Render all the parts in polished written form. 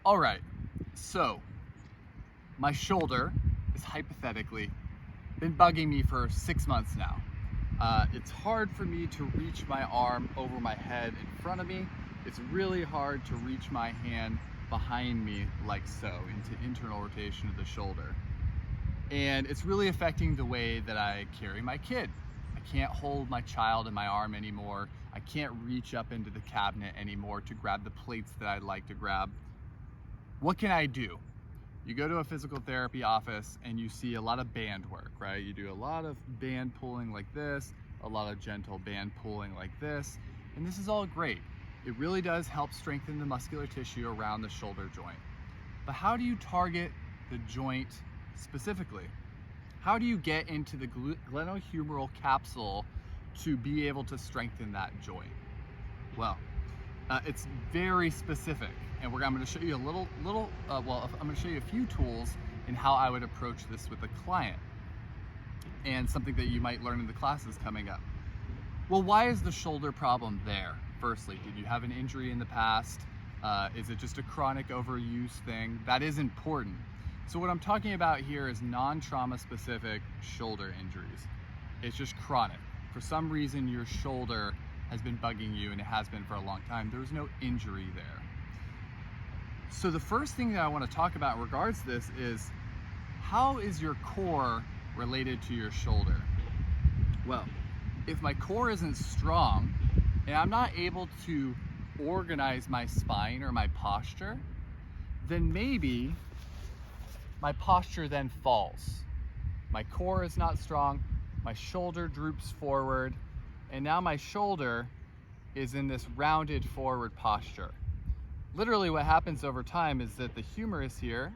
All right, so my shoulder is hypothetically been bugging me for 6 months now. It's hard for me to reach my arm over my head in front of me. It's really hard to reach my hand behind me like so, into internal rotation of the shoulder. And it's really affecting the way that I carry my kid. I can't hold my child in my arm anymore. I can't reach up into the cabinet anymore to grab the plates that I'd like to grab. What can I do? You go to a physical therapy office and you see a lot of band work, right? You do a lot of band pulling like this, a lot of gentle band pulling like this, and this is all great. It really does help strengthen the muscular tissue around the shoulder joint. But how do you target the joint specifically? How do you get into the glenohumeral capsule to be able to strengthen that joint? Well, it's very specific, and I'm going to show you I'm going to show you a few tools in how I would approach this with a client, and something that you might learn in the classes coming up. Well, why is the shoulder problem there? Firstly, did you have an injury in the past? Is it just a chronic overuse thing? That is important. So what I'm talking about here is non-trauma specific shoulder injuries. It's just chronic. For some reason, your shoulder has been bugging you, and it has been for a long time. There's no injury there. So the first thing that I want to talk about in regards to this is, how is your core related to your shoulder? Well, if my core isn't strong and I'm not able to organize my spine or my posture, then maybe my posture then falls. My core is not strong, my shoulder droops forward, and now my shoulder is in this rounded forward posture. Literally what happens over time is that the humerus here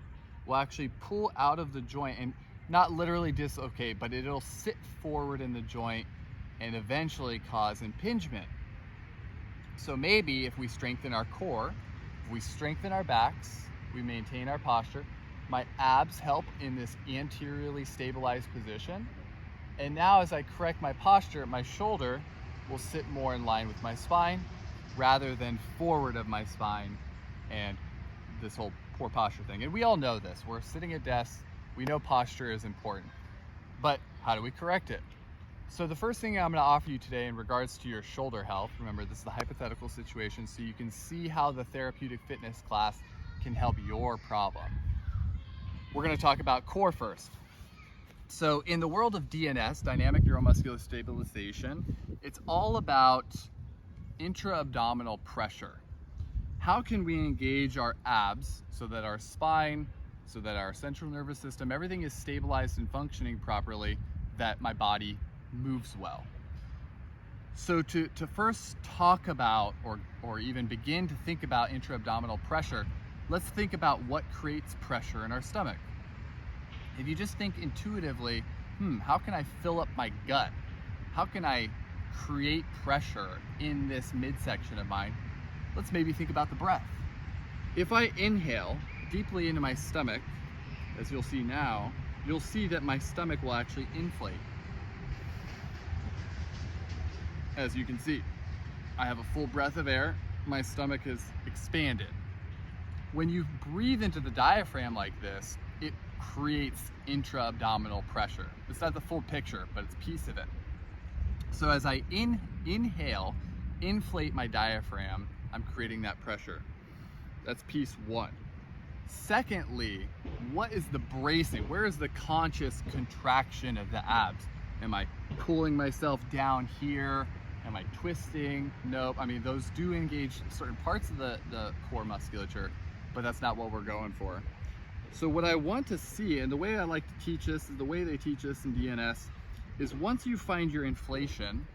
will actually pull out of the joint, and not literally dislocate, but it'll sit forward in the joint and eventually cause impingement. So maybe if we strengthen our core, if we strengthen our backs, we maintain our posture, my abs help in this anteriorly stabilized position. And now as I correct my posture, my shoulder will sit more in line with my spine rather than forward of my spine, and this whole poor posture thing. And we all know this. We're sitting at desks. We know posture is important. But how do we correct it? So the first thing I'm going to offer you today in regards to your shoulder health, remember this is a hypothetical situation so you can see how the therapeutic fitness class can help your problem. We're going to talk about core first. So in the world of DNS, dynamic neuromuscular stabilization, it's all about intra-abdominal pressure. How can we engage our abs so that our spine, so that our central nervous system, everything is stabilized and functioning properly, that my body moves well? So to first talk about, or even begin to think about intra-abdominal pressure, let's think about what creates pressure in our stomach. If you just think intuitively, how can I fill up my gut? How can I create pressure in this midsection of mine? Let's maybe think about the breath. If I inhale deeply into my stomach, as you'll see now, you'll see that my stomach will actually inflate. As you can see, I have a full breath of air, my stomach is expanded. When you breathe into the diaphragm like this, it creates intra-abdominal pressure. It's not the full picture, but it's a piece of it. So as I inhale, inflate my diaphragm, I'm creating that pressure. That's piece one. Secondly, what is the bracing? Where is the conscious contraction of the abs? Am I pulling myself down here? Am I twisting? Nope. I mean, those do engage certain parts of the core musculature, but that's not what we're going for. So what I want to see, and the way I like to teach this, is the way they teach this in DNS, is once you find your inflation,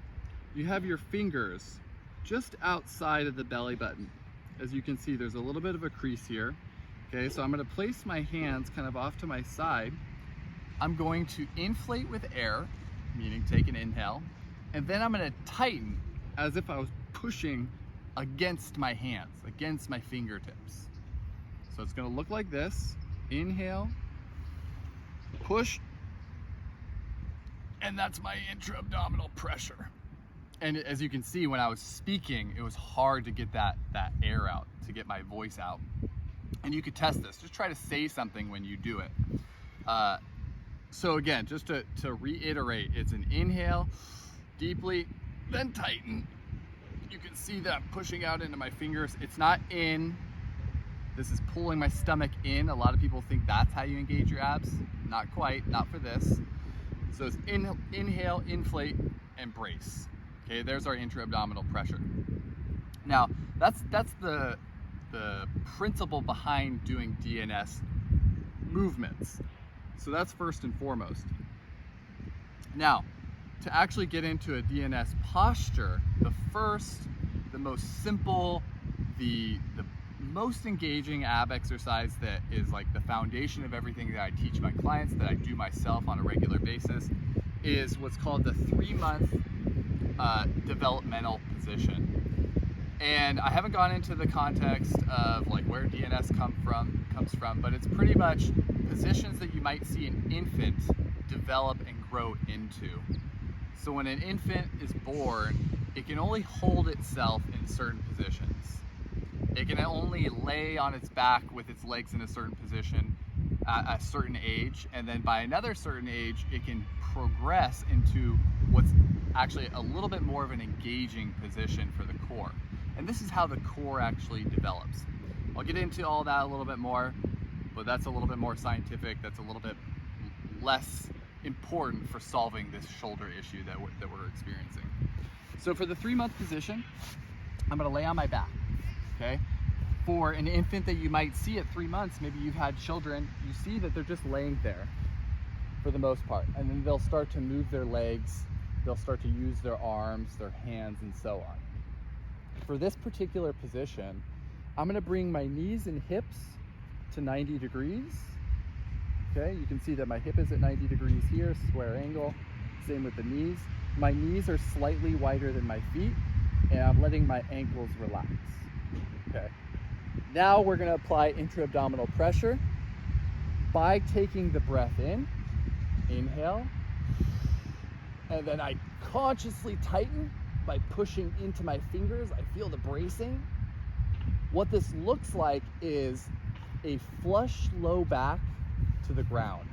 you have your fingers just outside of the belly button. As you can see, there's a little bit of a crease here. Okay, so I'm going to place my hands kind of off to my side. I'm going to inflate with air, meaning take an inhale, and then I'm going to tighten as if I was pushing against my hands, against my fingertips. So it's going to look like this. Inhale, push, and that's my intra-abdominal pressure. And as you can see, when I was speaking, it was hard to get that air out, to get my voice out. And you could test this. Just try to say something when you do it. So again, just to reiterate, it's an inhale deeply, then tighten. You can see that I'm pushing out into my fingers. It's not in. This is pulling my stomach in. A lot of people think that's how you engage your abs. Not quite, not for this. So it's inhale, inflate, and brace. Okay, there's our intra-abdominal pressure. Now, that's the principle behind doing DNS movements. So that's first and foremost. Now, to actually get into a DNS posture, the most simple, the most engaging ab exercise that is like the foundation of everything that I teach my clients, that I do myself on a regular basis, is what's called the 3-month developmental position. And I haven't gone into the context of like where DNS comes from, but it's pretty much positions that you might see an infant develop and grow into. So when an infant is born, it can only hold itself in certain positions. It can only lay on its back with its legs in a certain position at a certain age, and then by another certain age, it can progress into what's actually a little bit more of an engaging position for the core. And this is how the core actually develops. I'll get into all that a little bit more, but that's a little bit more scientific. That's a little bit less important for solving this shoulder issue that we're experiencing. So for the 3-month position, I'm gonna lay on my back, okay? For an infant that you might see at 3 months, maybe you've had children, you see that they're just laying there for the most part, and then they'll start to move their legs, they'll start to use their arms, their hands, and so on. For this particular position, I'm gonna bring my knees and hips to 90 degrees. Okay, you can see that my hip is at 90 degrees here, square angle. Same with the knees. My knees are slightly wider than my feet, and I'm letting my ankles relax. Okay. Now we're gonna apply intra-abdominal pressure by taking the breath in, inhale, and then I consciously tighten by pushing into my fingers. I feel the bracing. What this looks like is a flush low back to the ground.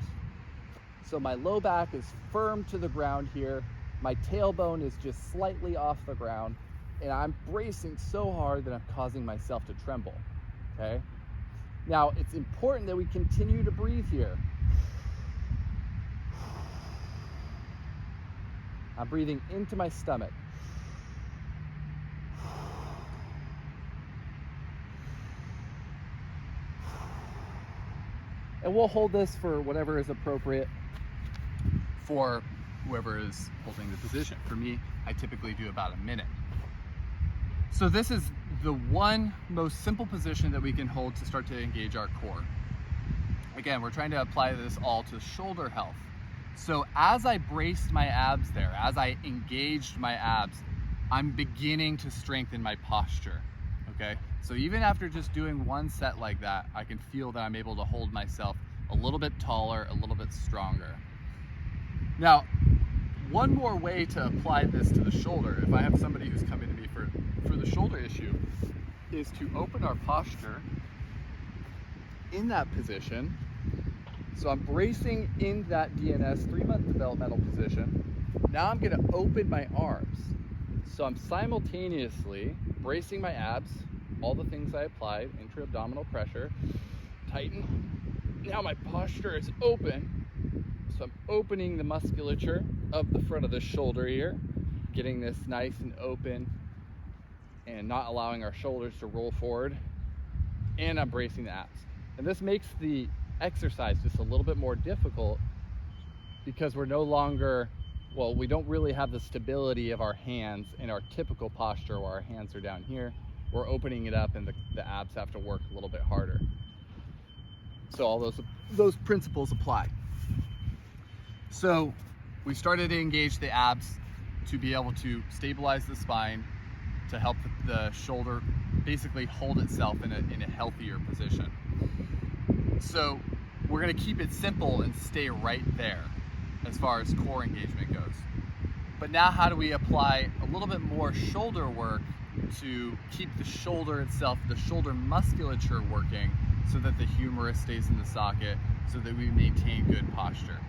So my low back is firm to the ground here. My tailbone is just slightly off the ground, and I'm bracing so hard that I'm causing myself to tremble, okay? Now, it's important that we continue to breathe here. I'm breathing into my stomach. And we'll hold this for whatever is appropriate for whoever is holding the position. For me, I typically do about a minute. So this is the one most simple position that we can hold to start to engage our core. Again, we're trying to apply this all to shoulder health. So as I braced my abs there, as I engaged my abs, I'm beginning to strengthen my posture, okay? So even after just doing one set like that, I can feel that I'm able to hold myself a little bit taller, a little bit stronger. Now, one more way to apply this to the shoulder, if I have somebody who's coming to me for the shoulder issue, is to open our posture in that position. So I'm bracing in that DNS 3-month developmental position. Now I'm gonna open my arms. So I'm simultaneously bracing my abs, all the things I applied, intra-abdominal pressure, tighten. Now my posture is open. So I'm opening the musculature of the front of the shoulder here, getting this nice and open and not allowing our shoulders to roll forward. And I'm bracing the abs. And this makes the exercise just a little bit more difficult because we're no longer, well, we don't really have the stability of our hands in our typical posture where our hands are down here. We're opening it up and the abs have to work a little bit harder. So all those principles apply. So we started to engage the abs to be able to stabilize the spine, to help the shoulder basically hold itself in a healthier position. So we're gonna keep it simple and stay right there as far as core engagement goes. But now how do we apply a little bit more shoulder work to keep the shoulder itself, the shoulder musculature working, so that the humerus stays in the socket, so that we maintain good posture.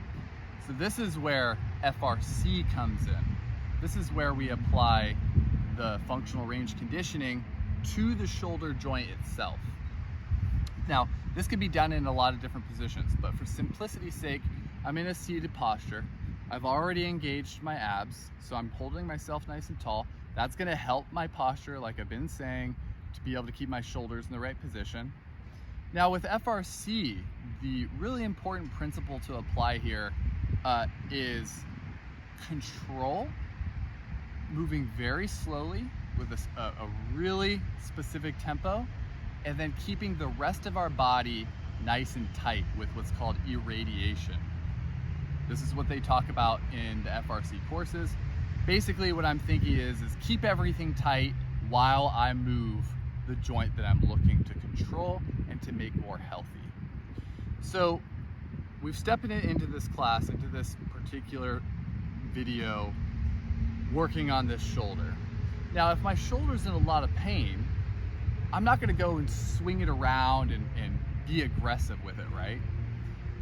So this is where FRC comes in. This is where we apply the functional range conditioning to the shoulder joint itself. Now, this could be done in a lot of different positions, but for simplicity's sake, I'm in a seated posture. I've already engaged my abs, so I'm holding myself nice and tall. That's gonna help my posture, like I've been saying, to be able to keep my shoulders in the right position. Now with FRC, the really important principle to apply here is control, moving very slowly with a really specific tempo, and then keeping the rest of our body nice and tight with what's called irradiation. This is what they talk about in the FRC courses. Basically what I'm thinking is keep everything tight while I move the joint that I'm looking to control and to make more healthy. So we've stepped into this class, into this particular video, working on this shoulder. Now, if my shoulder's in a lot of pain, I'm not gonna go and swing it around and be aggressive with it, right?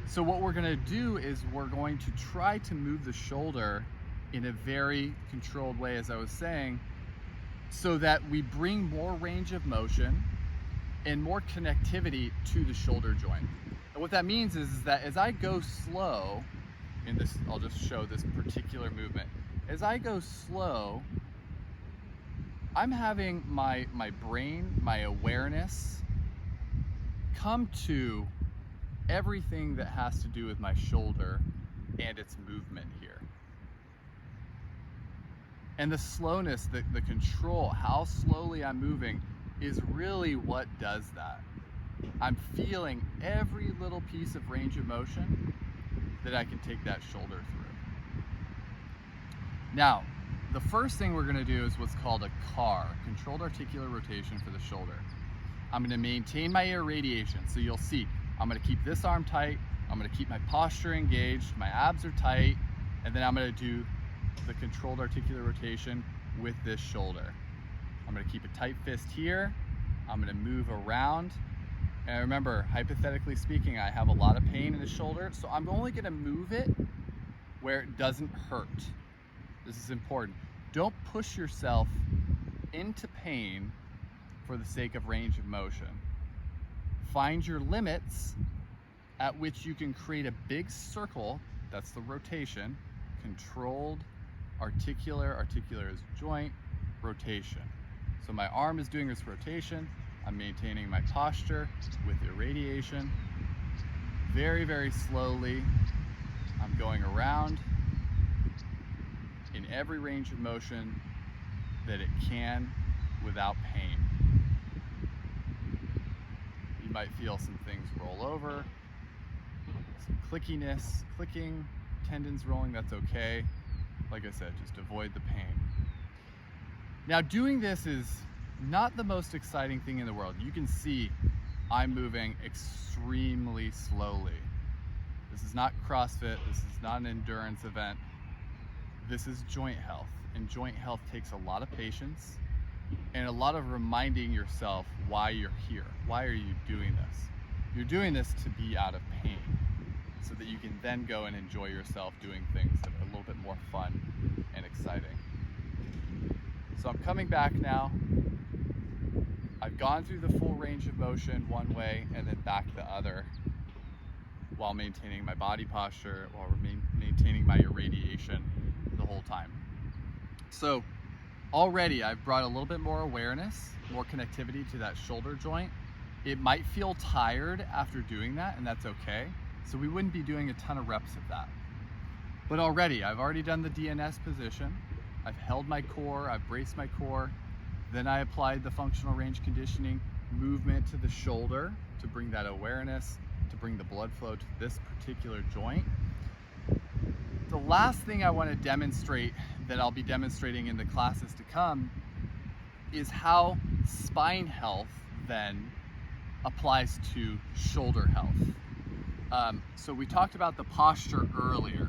So what we're gonna do is we're going to try to move the shoulder in a very controlled way, as I was saying, so that we bring more range of motion and more connectivity to the shoulder joint. And what that means is that as I go slow, in this, I'll just show this particular movement. As I go slow, I'm having my brain, my awareness, come to everything that has to do with my shoulder and its movement here. And the slowness, the control, how slowly I'm moving is really what does that. I'm feeling every little piece of range of motion that I can take that shoulder through. Now, the first thing we're gonna do is what's called a CAR, controlled articular rotation for the shoulder. I'm gonna maintain my irradiation. So you'll see, I'm gonna keep this arm tight, I'm gonna keep my posture engaged, my abs are tight, and then I'm gonna do the controlled articular rotation with this shoulder. I'm gonna keep a tight fist here, I'm gonna move around, and remember, hypothetically speaking, I have a lot of pain in the shoulder, so I'm only gonna move it where it doesn't hurt. This is important. Don't push yourself into pain for the sake of range of motion. Find your limits at which you can create a big circle, that's the rotation, controlled, articular is joint, rotation. So my arm is doing this rotation, I'm maintaining my posture with irradiation. Very, very slowly, I'm going around in every range of motion that it can without pain. You might feel some things roll over, some clicking, tendons rolling, that's okay. Like I said, just avoid the pain. Now, doing this is not the most exciting thing in the world. You can see I'm moving extremely slowly. This is not CrossFit, this is not an endurance event. This is joint health, and joint health takes a lot of patience and a lot of reminding yourself why you're here. Why are you doing this? You're doing this to be out of pain so that you can then go and enjoy yourself doing things that are a little bit more fun and exciting. So I'm coming back now. I've gone through the full range of motion one way and then back the other while maintaining my body posture, while maintaining my irradiation the whole time. So already I've brought a little bit more awareness, more connectivity to that shoulder joint. It might feel tired after doing that, and that's okay. So we wouldn't be doing a ton of reps of that. But I've already done the DNS position. I've held my core, I've braced my core. Then I applied the functional range conditioning movement to the shoulder to bring that awareness, to bring the blood flow to this particular joint. The last thing I want to demonstrate, that I'll be demonstrating in the classes to come, is how spine health then applies to shoulder health. So we talked about the posture earlier.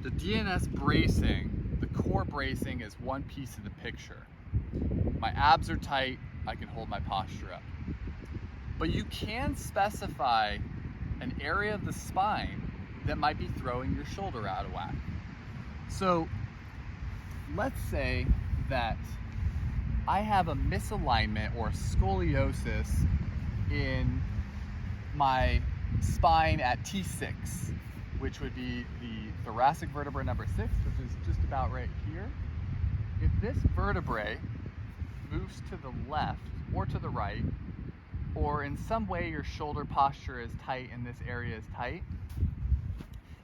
The DNS bracing, the core bracing, is one piece of the picture. My abs are tight, I can hold my posture up. but you can specify an area of the spine that might be throwing your shoulder out of whack. So let's say that I have a misalignment or scoliosis in my spine at T6, which would be the thoracic vertebra number 6, which is just about right here. If this vertebrae moves to the left or to the right, or in some way your shoulder posture is tight and this area is tight,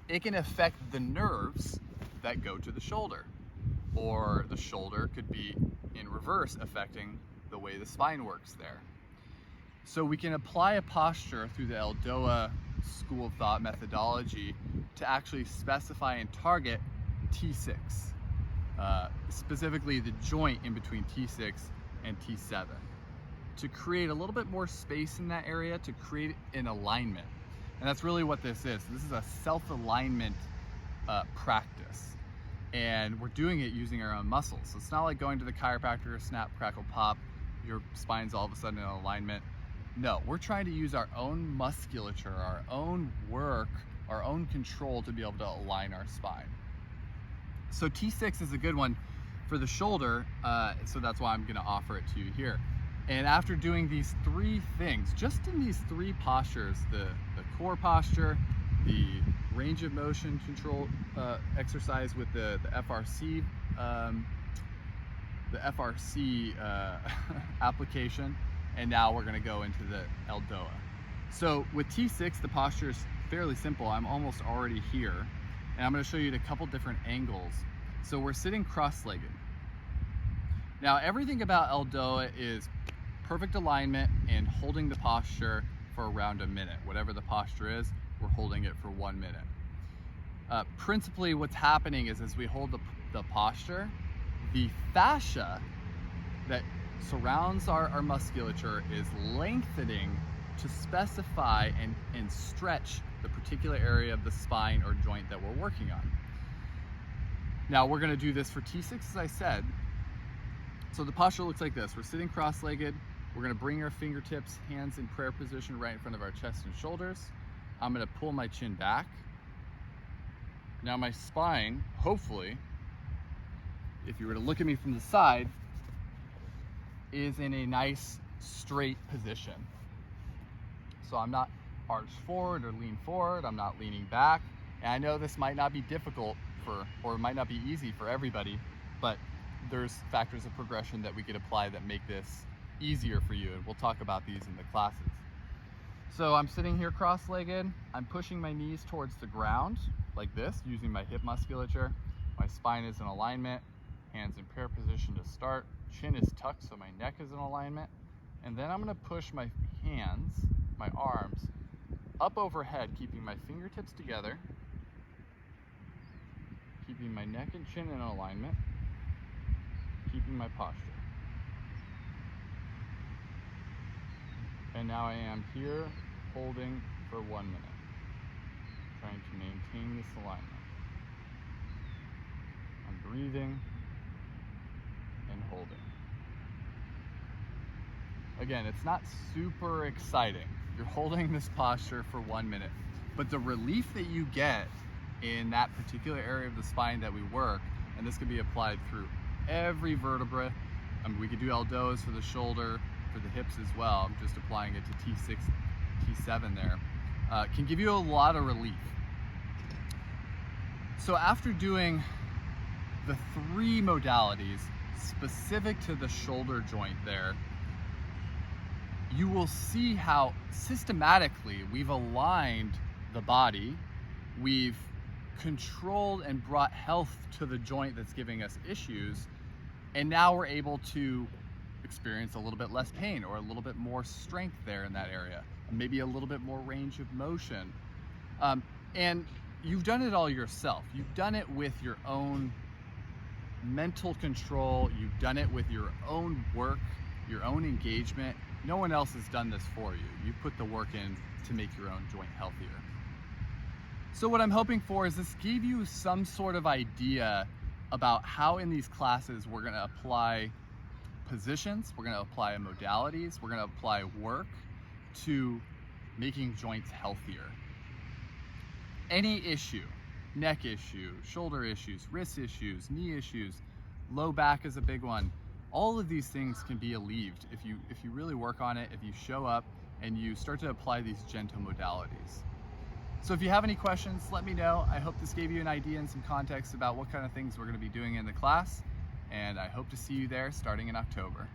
it can affect the nerves that go to the shoulder. Or the shoulder could be in reverse, affecting the way the spine works there. So we can apply a posture through the Eldoa school of thought methodology to actually specify and target T6, specifically the joint in between T6 and T7, to create a little bit more space in that area, to create an alignment. And that's really what this is. This is a self-alignment practice. And we're doing it using our own muscles. So it's not like going to the chiropractor, snap, crackle, pop, your spine's all of a sudden in alignment. No, we're trying to use our own musculature, our own work, our own control to be able to align our spine. So T6 is a good one for the shoulder, so that's why I'm gonna offer it to you here. And after doing these 3 things, just in these 3 postures, the core posture, the range of motion control exercise with the FRC application, and now we're going to go into the Eldoa. So with T6, the posture is fairly simple. I'm almost already here, and I'm going to show you a couple different angles. So we're sitting cross-legged. Now everything about Eldoa is perfect alignment and holding the posture for around a minute. Whatever the posture is, we're holding it for 1 minute. Principally what's happening is as we hold the posture, the fascia that surrounds our musculature is lengthening to specify and stretch the particular area of the spine or joint that we're working on. Now we're going to do this for T6, as I said. So the posture looks like this. We're sitting cross-legged. We're going to bring our fingertips, hands in prayer position right in front of our chest and shoulders. I'm going to pull my chin back. Now my spine, hopefully, if you were to look at me from the side, is in a nice straight position. So I'm not arched forward or lean forward. I'm not leaning back. And I know this might not be difficult or it might not be easy for everybody, but there's factors of progression that we could apply that make this easier for you. And we'll talk about these in the classes. So I'm sitting here cross-legged. I'm pushing my knees towards the ground like this, using my hip musculature. My spine is in alignment. Hands in prayer position to start. Chin is tucked so my neck is in alignment. And then I'm going to push my hands, my arms, up overhead, keeping my fingertips together, keeping my neck and chin in alignment, keeping my posture. And now I am here holding for 1 minute, trying to maintain this alignment. I'm breathing and holding. Again, it's not super exciting. You're holding this posture for 1 minute, but the relief that you get in that particular area of the spine that we work, and this can be applied through every vertebra. I mean, we could do Eldoas for the shoulder, for the hips as well. I'm just applying it to T6, T7 there. Can give you a lot of relief. So after doing the 3 modalities specific to the shoulder joint there, you will see how systematically we've aligned the body, we've controlled and brought health to the joint that's giving us issues, and now we're able to experience a little bit less pain or a little bit more strength there in that area, maybe a little bit more range of motion. And you've done it all yourself. You've done it with your own mental control. You've done it with your own work, your own engagement. No one else has done this for you. You put the work in to make your own joint healthier. So what I'm hoping for is this gave you some sort of idea about how in these classes we're going to apply positions, we're going to apply modalities, we're going to apply work to making joints healthier. Any issue, neck issue, shoulder issues, wrist issues, knee issues, low back is a big one. All of these things can be alleviated if you really work on it, if you show up and you start to apply these gentle modalities. So if you have any questions, let me know. I hope this gave you an idea and some context about what kind of things we're going to be doing in the class, and I hope to see you there starting in October.